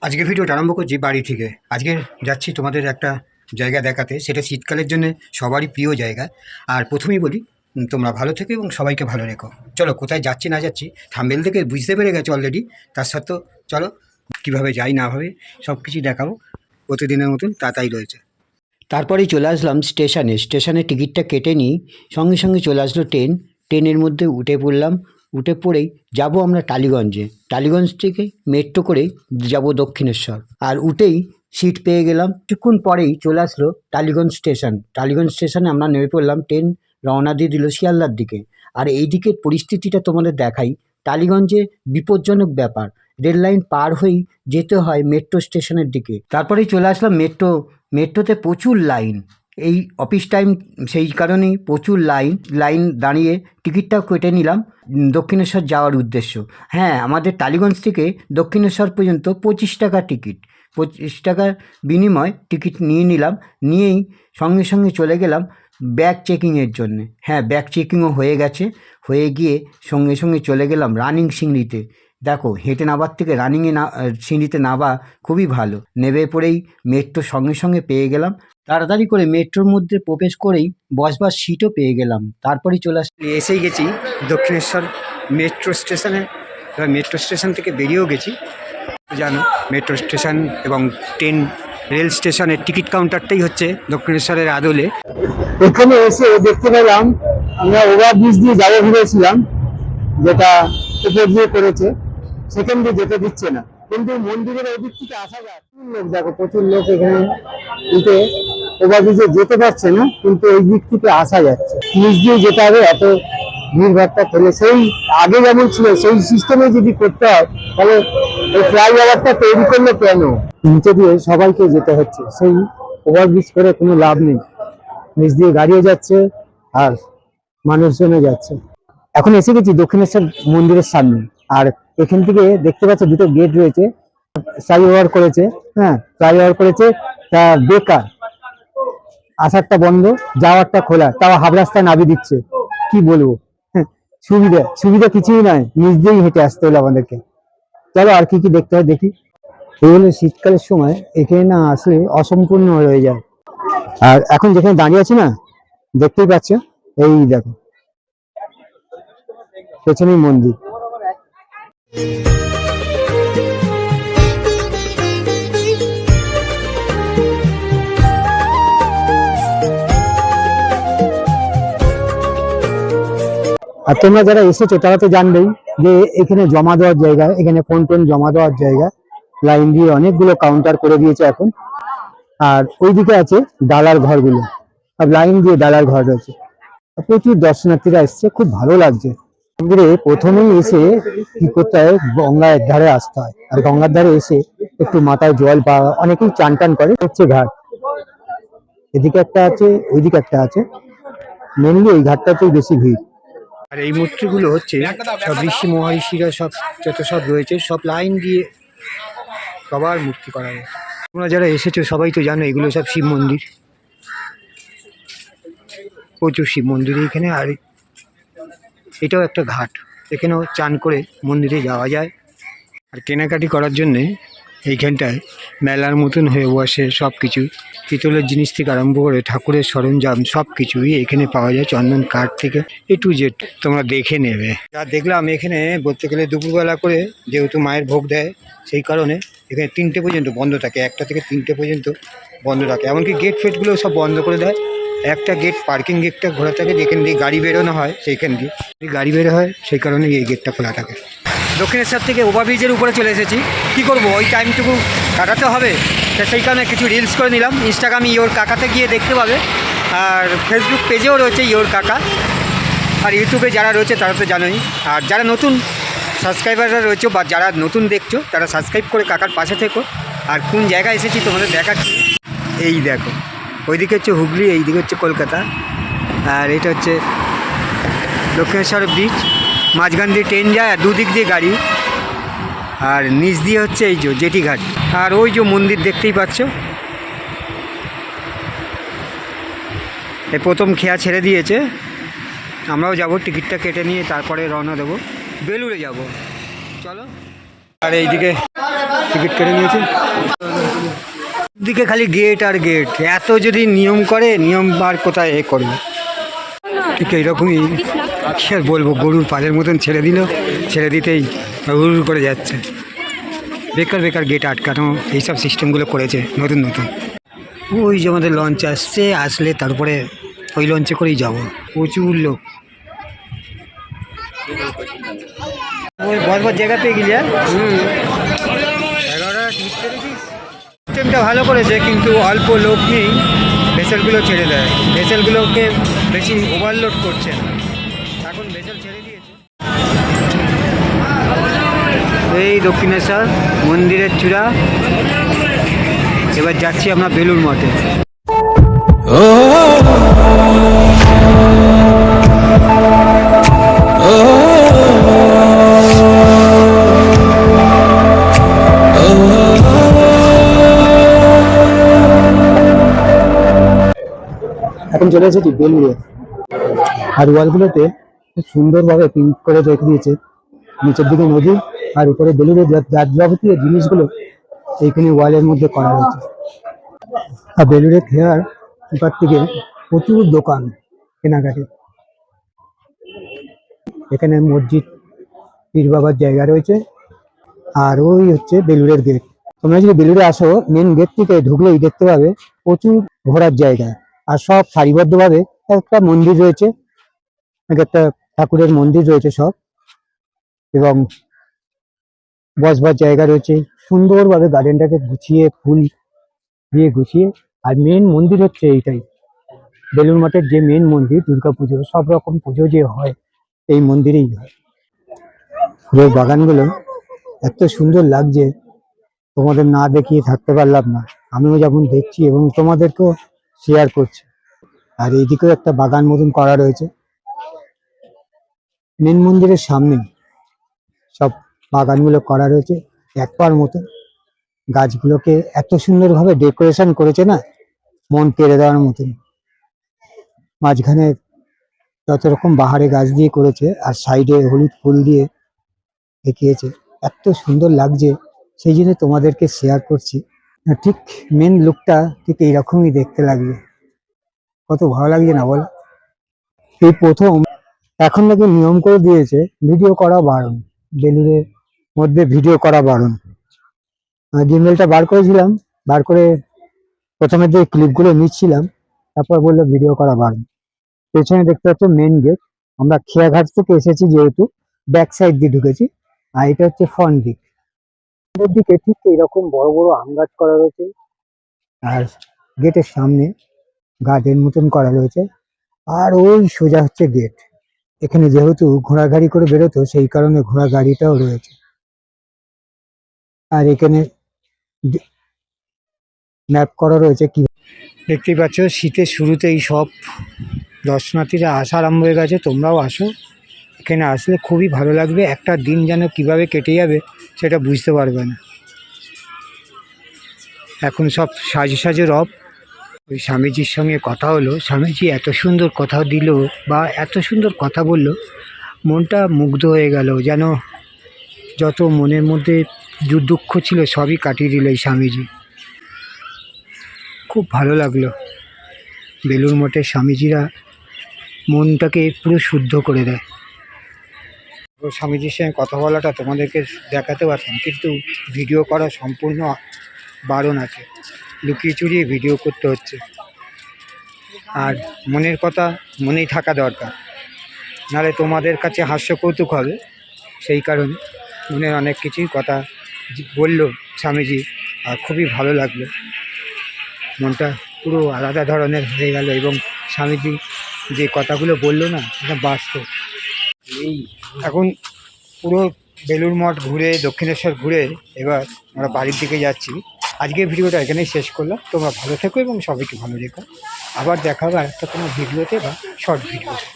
আজকে ভিডিওটা আরম্ভ করছি বাড়ি থেকে। আজকে যাচ্ছি তোমাদের একটা জায়গা দেখাতে, সেটা শীতকালের জন্য সবারই প্রিয় জায়গা। আর প্রথমেই বলি, তোমরা ভালো থেকো এবং সবাইকে ভালো রেখো। চলো, কোথায় যাচ্ছি না যাচ্ছি থাম্বনেল থেকে বুঝতে পেরে গেছো অলরেডি। তার সত্ত্বেও চলো, কীভাবে যাই না ভাবে সব কিছুই দেখাবো। প্রতিদিনের মতন তাই রয়েছে। তারপরেই চলে আসলাম স্টেশনে টিকিটটা কেটে নিই, সঙ্গে সঙ্গে চলে আসলো ট্রেনের মধ্যে উঠে পড়লাম। উঠে পড়েই যাব আমরা টালিগঞ্জে। টালিগঞ্জ থেকে মেট্রো করে যাব দক্ষিণেশ্বর। আর উঠেই সিট পেয়ে গেলাম। কিছুক্ষণ পরেই চলে আসলো টালিগঞ্জ স্টেশনে আমরা নেমে পড়লাম। ট্রেন রওনা দিয়ে দিল শিয়ালদার দিকে। আর এই দিকের পরিস্থিতিটা তোমাদের দেখাই। টালিগঞ্জে বিপজ্জনক ব্যাপার, রেল লাইন পার হয়েই যেতে হয় মেট্রো স্টেশনের দিকে। তারপরেই চলে আসলাম মেট্রোতে প্রচুর লাইন। এই অফিস টাইম, সেই কারণেই প্রচুর লাইন দাঁড়িয়ে টিকিটটাও কেটে নিলাম দক্ষিণেশ্বর যাওয়ার উদ্দেশ্য। হ্যাঁ, আমাদের টালিগঞ্জ থেকে দক্ষিণেশ্বর পর্যন্ত 25 টাকা টিকিট। 25 টাকার বিনিময় টিকিট নিয়ে নিলাম। নিয়েই সঙ্গে সঙ্গে চলে গেলাম ব্যাগ চেকিংয়ের জন্যে। হ্যাঁ, ব্যাগ চেকিংও হয়ে গেছে। হয়ে গিয়ে সঙ্গে সঙ্গে চলে গেলাম রানিং সিঁড়িতে। দেখো, হেঁটে নাবার থেকে সিঁড়িতে নামা খুবই ভালো। নেমে পড়েই মেট্রো সঙ্গে সঙ্গে পেয়ে গেলাম। তাড়াতাড়ি করে মেট্রোর মধ্যে প্রবেশ করেই বসবার সিটও পেয়ে গেলাম। তারপরেই এসেই গেছি দক্ষিণেশ্বর মেট্রো স্টেশনে। এবার মেট্রো স্টেশন থেকে বেরিয়েও গেছি। জানো, মেট্রো স্টেশন এবং রেল স্টেশনের টিকিট কাউন্টারটাই হচ্ছে দক্ষিণেশ্বরের আদলে। এখানে এসে দেখতে পেলাম, আমরা ওভারব্রিজ দিয়ে যাবো ভেবেছিলাম, যেটা উপর দিয়ে করেছে, সেখান দিয়ে যেতে দিচ্ছে না। কিন্তু মন্দিরের ওদিক থেকে আসা যায়। লোক দেখো, প্রচুর লোক এখানে উঠে ওভারব্রিজে যেতে পারছে না, কিন্তু এই দিক থেকে আসা যাচ্ছে। নিচ দিয়ে যেতে হবে, এত ভিড়ভাড়টা ফেলে সেই আগে যেমন ছিল সেই সিস্টেমে যদি করতে হয়, তাহলে এই ফ্লাইওভারটা তৈরি করলে কেন নিচে দিয়ে সবাইকে যেতে হচ্ছে? সেই ওভারব্রিজ করে কোনো লাভ নেই। নিচ দিয়ে গাড়িও যাচ্ছে আর মানুষজনও যাচ্ছে। এখন এসে গেছি দক্ষিণেশ্বর মন্দিরের সামনে। আর এখান থেকে দেখতে পাচ্ছ দুটো গেট রয়েছে, ফ্লাইওভার করেছে। হ্যাঁ, ফ্লাইওভার করেছে, তা বেকার। আসারটা বন্ধ, যাওয়ারটা খোলা, তাও হাফ রাস্তায় নামিয়ে দিচ্ছে। কি বলবো, সুবিধা কিছুই নয়, নিচ দিয়েই হেঁটে আসতে হলো আমাদেরকে। চলো, আর কি কি দেখতে হয় দেখি। এই হলো শীতকালের সময় এখানে না আসলে অসম্পূর্ণ হয়ে যায়। আর এখন যেখানে দাঁড়িয়ে আছি না, দেখতেই পাচ্ছ, এই দেখো পেছনেই মন্দির। আর তোমরা যারা এসেছো তারা তো জানবেই যে এখানে জমা দেওয়ার জায়গা, এখানে ফোন টোন জমা দেওয়ার জায়গা। লাইন দিয়ে অনেকগুলো কাউন্টার করে দিয়েছে এখন। আর ওইদিকে আছে ডালার ঘরগুলো, আর লাইন দিয়ে ডালার ঘর রয়েছে। প্রচুর দর্শনার্থীরা এসছে, খুব ভালো লাগছে। মন্দিরে প্রথমেই এসে কি করতে হয়, গঙ্গার ধারে আসতে হয়। আর গঙ্গার ধারে এসে একটু মাথায় জল পাওয়া, অনেকেই চান টান করে। হচ্ছে ঘাট, এদিকে একটা আছে, ওইদিকে একটা আছে। মেনলি এই ঘাটটাতেই বেশি ভিড়। আর এই মূর্তিগুলো হচ্ছে সব ঋষি মহর্ষিরা, সব যত সব রয়েছে, সব লাইন দিয়ে সবার মূর্তি করা হয়েছে। তোমরা যারা এসেছো সবাই তো জানো, এগুলো সব শিব মন্দির। প্রচুর শিব মন্দির এখানে। আর এটাও একটা ঘাট, এখানেও চান করে মন্দিরে যাওয়া যায়। আর কেনাকাটি করার জন্যে এইখানটায় মেলার মতন হয়ে বসে সব কিছু। পিতলের জিনিস থেকে আরম্ভ করে ঠাকুরের সরঞ্জাম সব কিছুই এখানে পাওয়া যায়, চন্দন কাঠ থেকে A to Z। তোমরা দেখে নেবে। আর দেখলাম এখানে বলতে গেলে দুপুরবেলা করে, যেহেতু মায়ের ভোগ দেয়, সেই কারণে এখানে 3টে পর্যন্ত বন্ধ থাকে। 1টা থেকে 3টে পর্যন্ত বন্ধ থাকে। এমনকি গেট ফেটগুলো সব বন্ধ করে দেয়। একটা গেট, পার্কিং গেটটা খোলা থাকে, যেখান দিয়ে গাড়ি বেরোনো হয়। সেইখান দিয়ে গাড়ি বেরো হয়, সেই কারণে এই গেটটা খোলা থাকে। দক্ষিণেশ্বর থেকে ওভারব্রিজের উপরে চলে এসেছি। কি করব, ওই টাইমটুকু কাটাতে হবে, তা সেই কারণে কিছু রিলস করে নিলাম। ইনস্টাগ্রামে ইয়োর কাকাতে গিয়ে দেখতে পাবে। আর ফেসবুক পেজেও রয়েছে ইয়োর কাকা। আর ইউটিউবে যারা রয়েছে তারা তো জানোই। আর যারা নতুন সাবস্ক্রাইবাররা রয়েছে বা যারা নতুন দেখছো, তারা সাবস্ক্রাইব করে কাকার পাশে থেকো। আর কোন জায়গায় এসেছি তোমাদের দেখাচ্ছি। এই দেখো, ওইদিকে হচ্ছে হুগলি, এইদিকে হচ্ছে কলকাতা। আর এটা হচ্ছে দক্ষিণেশ্বর ব্রিজ। মাঝখান দিয়ে ট্রেন যায় আর দুদিক দিয়ে গাড়ি। আর নিচ দিয়ে হচ্ছে এই যে জেটি ঘাট। আর ওই যে মন্দির দেখতেই পাচ্ছ। এই প্রথম খেয়া ছেড়ে দিয়েছে, আমরাও যাব। টিকিটটা কেটে নিয়ে তারপরে রওনা দেবো, বেলুড়ে যাব। চলো। আর এইদিকে টিকিট কেটে নিয়েছি। দিকে খালি গেট আর গেট, এত যদি নিয়ম করে, নিয়ম আর কোথায় এ করবে। ঠিক এইরকমই কী আর বলবো, গরুর পালের মতন ছেড়ে দিল, ছেড়ে দিতেই হুড় করে যাচ্ছে। বেকার বেকার গেট আটকানো, এইসব সিস্টেমগুলো করেছে নতুন নতুন। ওই যে আমাদের লঞ্চ আসছে, আসলে তারপরে ওই লঞ্চে করেই যাব। প্রচুর লোক, ওই বরবর জায়গা পেয়ে গেলি। 11টা টিকিট কেটেছিস। সিস্টেমটা ভালো করেছে, কিন্তু অল্প লোক নেই, ভেসেলগুলো ছেড়ে দেয়, ভেসেলগুলোকে বেশি ওভারলোড করছে না, এখন ভেসেল ছেড়ে দিয়েছে। এই দক্ষিণেশ্বর মন্দিরের চূড়া, এবার যাচ্ছি আমরা বেলুড় মঠে। এখন চলে এসেছি বেলুড়ে, আর ওয়ালগুলোতে খুব সুন্দরভাবে প্রিন্ট করে রেখে দিয়েছে। নিচের দিকে নদী, আর উপরে বেলুড়ের যাবতীয় জিনিসগুলো এইখানে ওয়ালের মধ্যে করা হয়েছে। আর বেলুড়ে খেয়ার এপার থেকে প্রচুর দোকান কেনাকাটি। এখানে মসজিদ, পীর বাবার জায়গা রয়েছে, আর ওই হচ্ছে বেলুড়ের গেট। তোমরা যদি বেলুড়ে আসো, মেন গেট থেকে ঢুকলেই দেখতে পাবে প্রচুর ঘোরার জায়গা, আর সব সারিবদ্ধভাবে একটা মন্দির রয়েছে, একটা ঠাকুরের মন্দির রয়েছে সব, এবং বসবার জায়গা রয়েছে। সুন্দরভাবে গার্ডেনটাকে গুছিয়ে, ফুল দিয়ে গুছিয়ে। আর মেন মন্দির হচ্ছে এইটাই, বেলুড় মঠের যে মেন মন্দির, দুর্গাপুজো সব রকম পুজো যে হয় এই মন্দিরেই হয়। ফুলের বাগানগুলো এত সুন্দর লাগছে, তোমাদের না দেখিয়ে থাকতে পারলাম না। আমিও যেমন দেখছি এবং তোমাদেরকেও শেয়ার করছি। আর এইদিকেও একটা বাগান মতন করা রয়েছে মেন মন্দিরের সামনে, সব বাগানগুলো করা রয়েছে এক পার মতো। গাছগুলোকে এত সুন্দরভাবে ডেকোরেশন করেছে না, মন কেড়ে দেওয়ার মতন। মাঝখানে যত রকম বাহারে গাছ দিয়ে করেছে, আর সাইডে হলুদ ফুল দিয়ে দেখিয়েছে, এত সুন্দর লাগছে, সেই জন্য তোমাদেরকে শেয়ার করছি। আর ঠিক মেন লুকটা ঠিক এইরকমই দেখতে লাগবে, কত ভালো লাগছে না বলো। এই প্রথম এখন নাকি নিয়ম করে দিয়েছে ভিডিও করা বারণ, বেলুড়ের মধ্যে ভিডিও করা বারণ। জিমেলটা বার করেছিলাম, বার করে প্রথমে যে ক্লিপগুলো নিচ্ছিলাম, তারপর বললো ভিডিও করা বারণ। পেছনে দেখতে পাচ্ছ মেন গেট। আমরা খেয়াঘাট থেকে এসেছি যেহেতু, ব্যাক সাইড দিয়ে ঢুকেছি, আর এটা হচ্ছে ফ্রন্ট দিক। ফ্রন্টের দিকে ঠিক এইরকম বড় বড় আম গাছ করা রয়েছে, আর গেটের সামনে গার্ডেন মতন করা রয়েছে, আর ওই সোজা হচ্ছে গেট। এখানে যেহেতু ঘোড়া গাড়ি করে বেরোতো, সেই কারণে ঘোড়া গাড়িটাও রয়েছে। আর এখানে ম্যাপ করা রয়েছে কি। দেখতেই পাচ্ছ শীতের শুরুতেই সব দর্শনার্থীরা আসা আরম্ভ হয়ে গেছে। তোমরাও আসো, এখানে আসলে খুবই ভালো লাগবে। একটা দিন যেন কিভাবে কেটে যাবে সেটা বুঝতে পারবে না। এখন সব সাজে সাজে রব। ওই স্বামীজির সঙ্গে কথা হলো, স্বামীজি এত সুন্দর কথা দিল বা এত সুন্দর কথা বলল, মনটা মুগ্ধ হয়ে গেল, যেন যত মনের মধ্যে দুঃখ ছিল সবই কাটিয়ে দিল এই স্বামীজি। খুব ভালো লাগলো। বেলুড় মঠের স্বামীজিরা মনটাকে পুরো শুদ্ধ করে দেয়। তো স্বামীজির সঙ্গে কথা বলাটা তোমাদেরকে দেখাতে পারতাম, কিন্তু ভিডিও করা সম্পূর্ণ বারণ আছে, লুকিয়ে চুরিয়ে ভিডিও করতে হচ্ছে। আর মনের কথা মনেই থাকা দরকার, নাহলে তোমাদের কাছে হাস্য কৌতুক হবে। সেই কারণে মনের অনেক কিছুই কথা বলল স্বামীজি, আর খুবই ভালো লাগলো। মনটা পুরো আলাদা ধরনের হয়ে গেল, এবং স্বামীজি যে কথাগুলো বললো না, এটা বাস্তব। এই এখন পুরো বেলুড় মঠ ঘুরে, দক্ষিণেশ্বর ঘুরে এবার আমরা বাড়ির দিকে যাচ্ছি। আজকের ভিডিওটা এখানেই শেষ করলাম। তোমরা ভালো থেকো এবং সবাইকে ভালো রেখো। আবার দেখা হবে আরেকটা কোনো ভিডিওতে বা শর্ট ভিডিওতে।